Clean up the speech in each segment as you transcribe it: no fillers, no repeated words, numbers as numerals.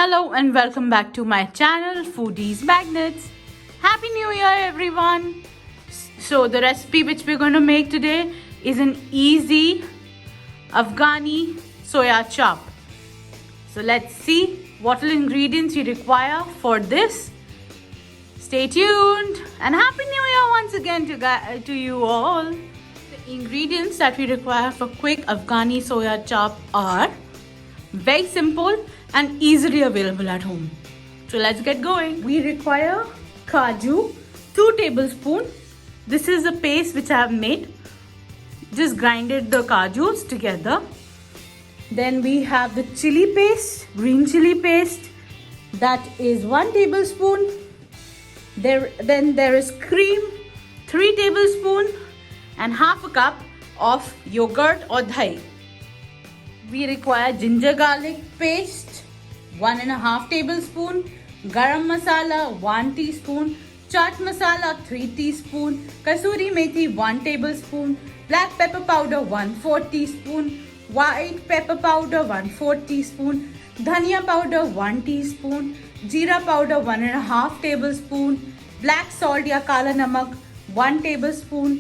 Hello and welcome back to my channel Foodies Magnets. Happy New Year everyone. So the recipe which we're going to make today is an easy Afghani soya chop. So let's see what all ingredients you require for this. Stay tuned and Happy New Year once again to you all. The ingredients that we require for quick Afghani soya chop are very simple and easily available at home. So let's get going. We require kaju, 2 tablespoons. This is a paste which I have made. Just grinded the kajus together. Then we have the chili paste, green chili paste. That is 1 tablespoon. Then there is cream, 3 tablespoons, and half a cup of yogurt or dahi. We require ginger garlic paste, 1.5 tablespoon, garam masala, 1 teaspoon, chaat masala, 3 teaspoon, kasuri methi, 1 tablespoon, black pepper powder, 1/4 teaspoon, white pepper powder, 1/4 teaspoon, dhania powder, 1 teaspoon, jeera powder, 1.5 tablespoon, black salt ya kala namak, 1 tablespoon,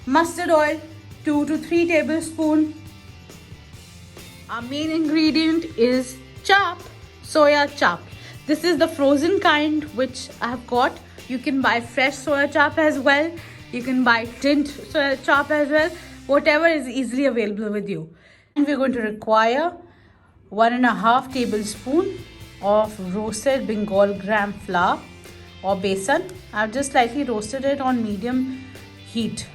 mustard oil, 2 to 3 tablespoon. Our main ingredient is chop, soya chop. This is the frozen kind which I have got. You can buy fresh soya chop as well. You can buy tinned soya chop as well. Whatever is easily available with you. And we're going to require 1.5 tablespoon of roasted Bengal gram flour or besan. I've just slightly roasted it on medium heat,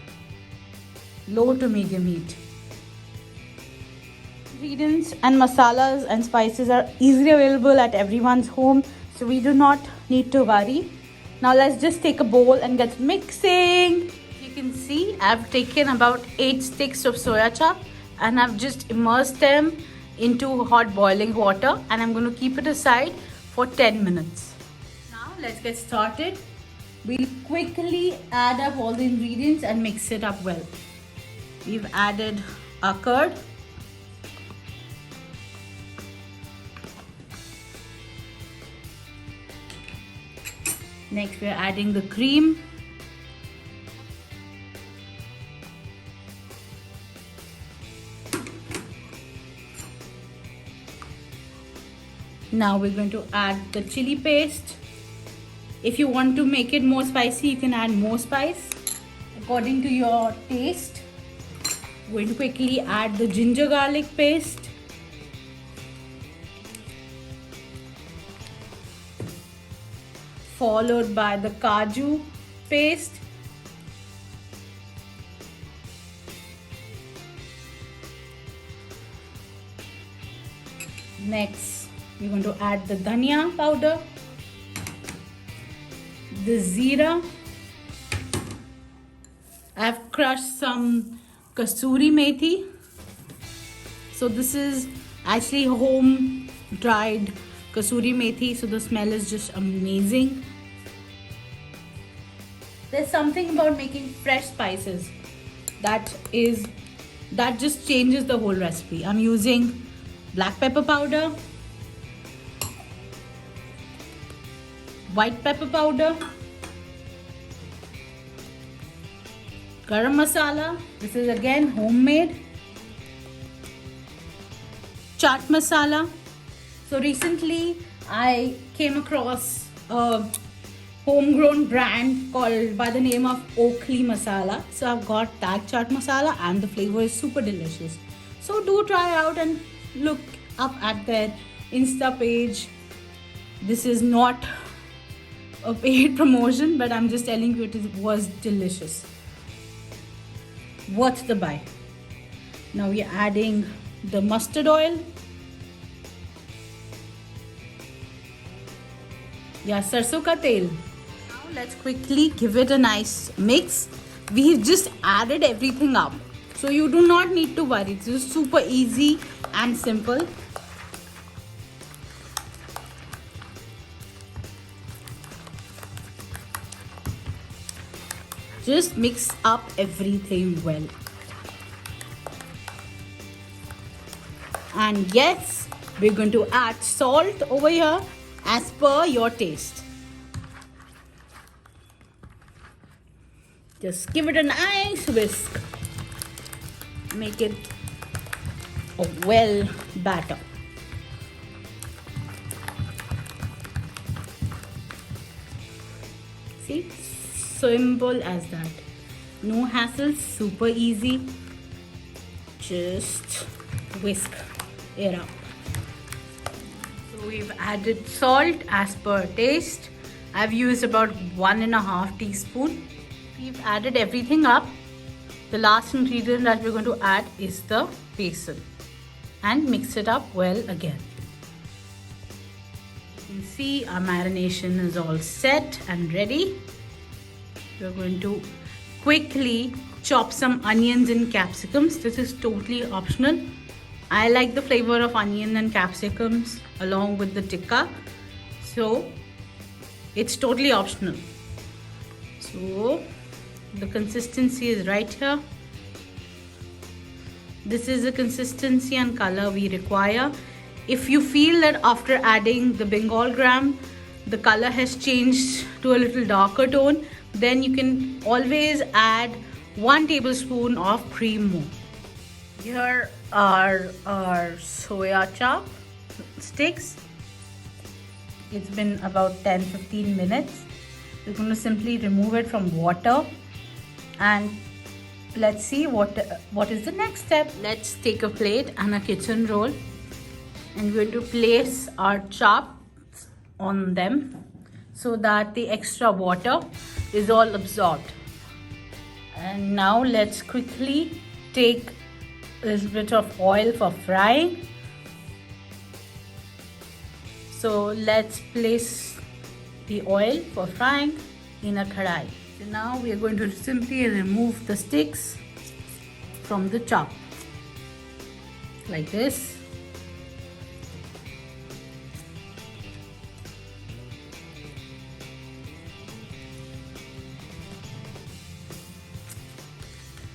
low to medium heat. Ingredients and masalas and spices are easily available at everyone's home, so we do not need to worry. Now let's just take a bowl and get mixing. You can see I've taken about 8 sticks of soya chop and I've just immersed them into hot boiling water, and I'm going to keep it aside for 10 minutes. Now let's get started. We'll quickly add up all the ingredients and mix it up well. We've added our curd. Next, we are adding the cream. Now we're going to add the chili paste. If you want to make it more spicy, you can add more spice according to your taste. We're going to quickly add the ginger garlic paste. Followed by the kaju paste. Next, we're going to add the dhania powder, the zeera. I've crushed some kasuri methi. So this is actually home dried kasuri methi, so the smell is just amazing. There's something about making fresh spices that just changes the whole recipe. I'm using black pepper powder, white pepper powder, garam masala. This is again homemade. Chaat masala. So recently I came across a homegrown brand called by the name of Oakley Masala. So I've got that chaat masala and the flavor is super delicious. So do try out and look up at their Insta page. This is not a paid promotion, but I'm just telling you it was delicious. Worth the buy. Now we're adding the mustard oil. Yeah, sarson ka tel. Now let's quickly give it a nice mix. We've just added everything up, so you do not need to worry. It's just super easy and simple. Just mix up everything well. And yes, We're going to add salt over here as per your taste. Just give it a nice whisk. Make it a well batter. See, simple as that. No hassle, super easy. Just whisk it up. So we've added salt as per taste. I've used about 1.5 teaspoons. We've added everything up. The last ingredient that we're going to add is the basil and mix it up well again. You can see our marination is all set and ready. We're going to quickly chop some onions and capsicums. This is totally optional. I like the flavor of onion and capsicums along with the tikka, so it's totally optional. So the consistency is right here. This is the consistency and color we require. If you feel that after adding the Bengal gram the color has changed to a little darker tone, then you can always add 1 tablespoon of cream more. Here are our soya chop sticks. It's been about 10-15 minutes. We're going to simply remove it from water and let's see what is the next step. Let's take a plate and a kitchen roll and we're going to place our chops on them so that the extra water is all absorbed. And now let's quickly take a little bit of oil for frying. So let's place the oil for frying in a kadai. So now we are going to simply remove the sticks from the chop like this.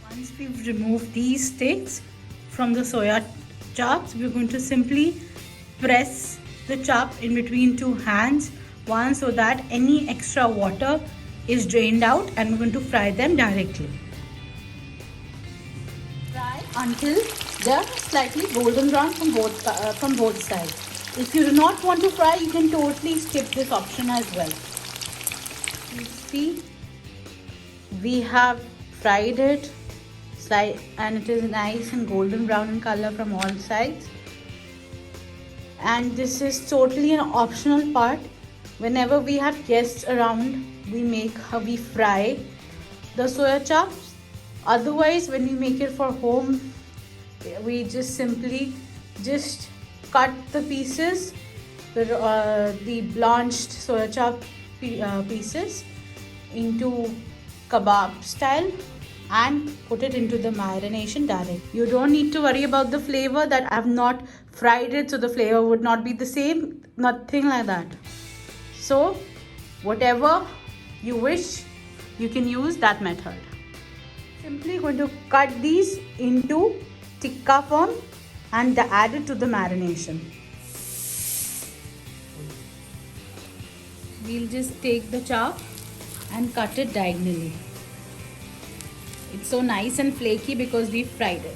Once we've removed these sticks from the soya chops, we're going to simply press the chop in between 2 hands, one so that any extra water is drained out, and we're going to fry them directly. Fry until they're slightly golden brown from both sides. If you do not want to fry, you can totally skip this option as well. You see, we have fried it and it is nice and golden brown in color from all sides. And this is totally an optional part. Whenever we have guests around, we fry the soya chops. Otherwise, when we make it for home, we just simply cut the pieces, the blanched soya chop pieces into kebab style and put it into the marination direct. You don't need to worry about the flavor, that I have not fried it so the flavor would not be the same. Nothing like that. So whatever you wish, you can use that method. Simply going to cut these into tikka form and add it to the marination. We'll just take the chop and cut it diagonally. It's so nice and flaky because we fried it.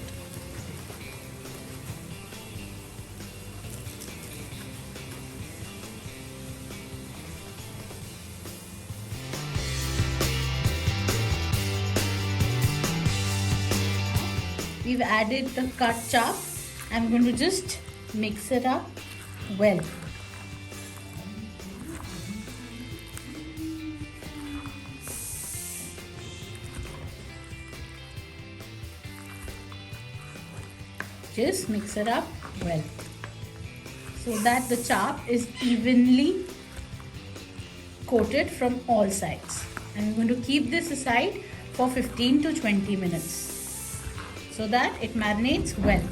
We've added the cut chop. I'm going to just mix it up well. Just mix it up well so that the chop is evenly coated from all sides. And we're going to keep this aside for 15 to 20 minutes so that it marinates well.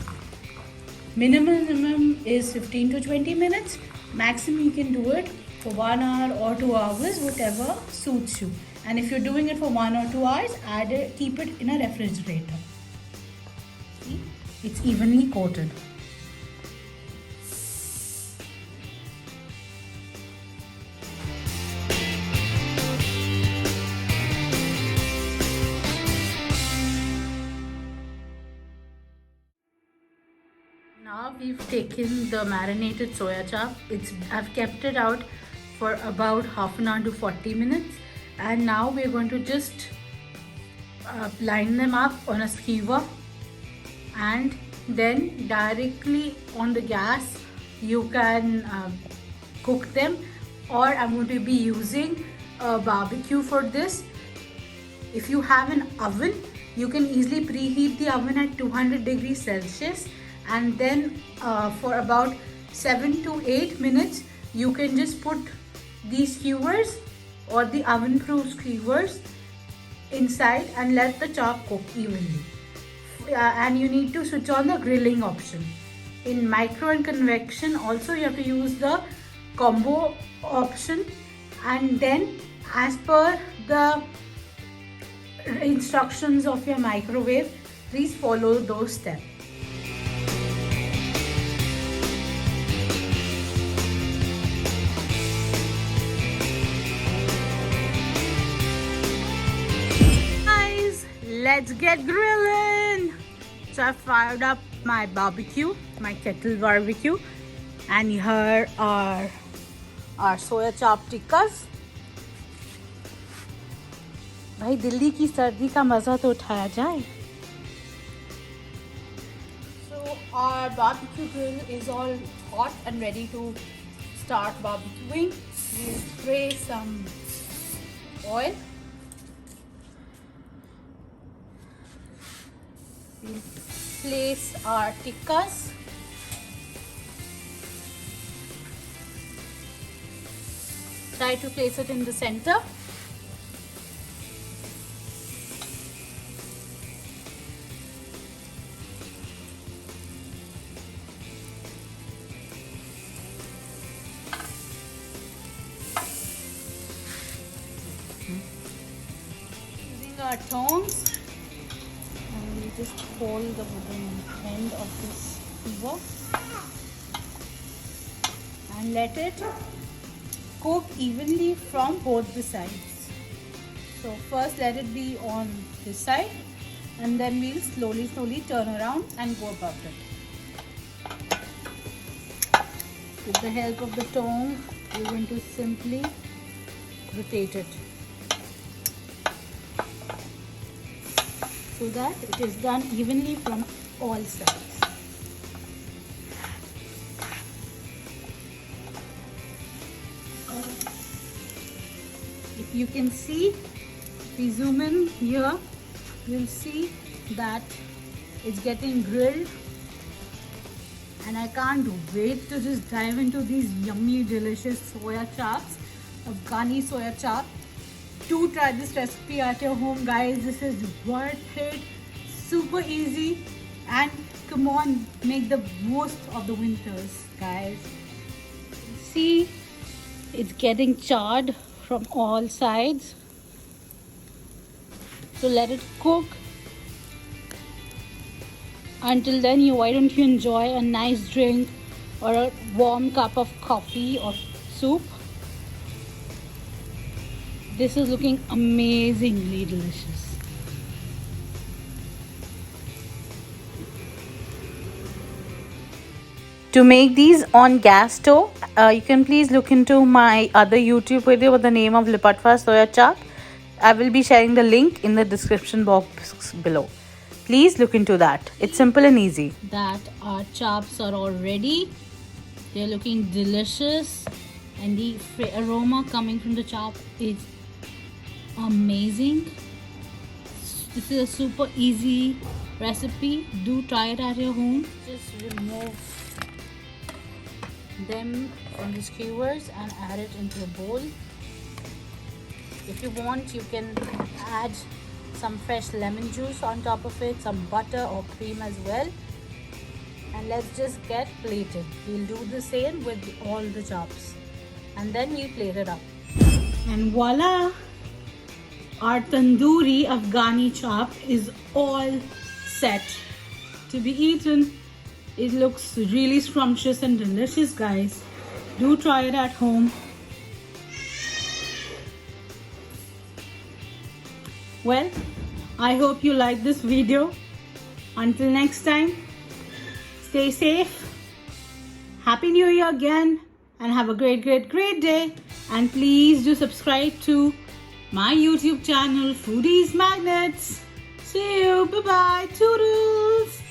Minimum is 15 to 20 minutes. Maximum you can do it for 1 hour or 2 hours, whatever suits you. And if you're doing it for 1 or 2 hours, keep it in a refrigerator. See, it's evenly coated. we've taken the marinated soya chop. I've kept it out for about half an hour to 40 minutes, and now we're going to just line them up on a skewer, and then directly on the gas you can cook them, or I'm going to be using a barbecue for this. If you have an oven, you can easily preheat the oven at 200 degrees Celsius, and then for about 7 to 8 minutes you can just put these skewers or the oven proof skewers inside and let the chop cook evenly. And you need to switch on the grilling option. In micro and convection also you have to use the combo option, and then as per the instructions of your microwave, please follow those steps. Guys, let's get grilling. So I fired up my barbecue, my kettle barbecue, and here are our soya chop tikkas. भाई दिल्ली की सर्दी का मजा तो उठाया जाए. So our barbecue grill is all hot and ready to start barbecuing. We'll spray some oil. We'll place our tikkas. Try to place it in the center. Using our tongs, and we just hold the wooden end of this skewer and let it cook evenly from both the sides. So first let it be on this side, and then we'll slowly turn around and go about it. With the help of the tongs, we're going to simply rotate it so that it is done evenly from all sides. If you can see, if we zoom in here, you'll see that it's getting grilled, and I can't wait to just dive into these yummy delicious soya chops, Afghani soya chop. Do try this recipe at your home, guys. This is worth it. Super easy, and come on, make the most of the winters, guys. See, it's getting charred from all sides. So let it cook. Until then, why don't you enjoy a nice drink or a warm cup of coffee or soup? This is looking amazingly delicious. To make these on gas stove, you can please look into my other YouTube video with the name of Lipatwa Soya Chop. I will be sharing the link in the description box below. Please look into that. It's simple and easy. That our chops are all ready. They're looking delicious, and the aroma coming from the chop is amazing. This is a super easy recipe. Do try it at your home. Just remove them from the skewers and add it into a bowl. If you want, you can add some fresh lemon juice on top of it, some butter or cream as well, and let's just get plated. We'll do the same with all the chops, and then we'll plate it up. And voila, our tandoori Afghani chop is all set to be eaten. It looks really scrumptious and delicious, guys. Do try it at home. Well, I hope you liked this video. Until next time, stay safe, Happy New Year again and have a great, great, great day. And please do subscribe to my YouTube channel, Foodies Magnets. See you. Bye-bye. Toodles.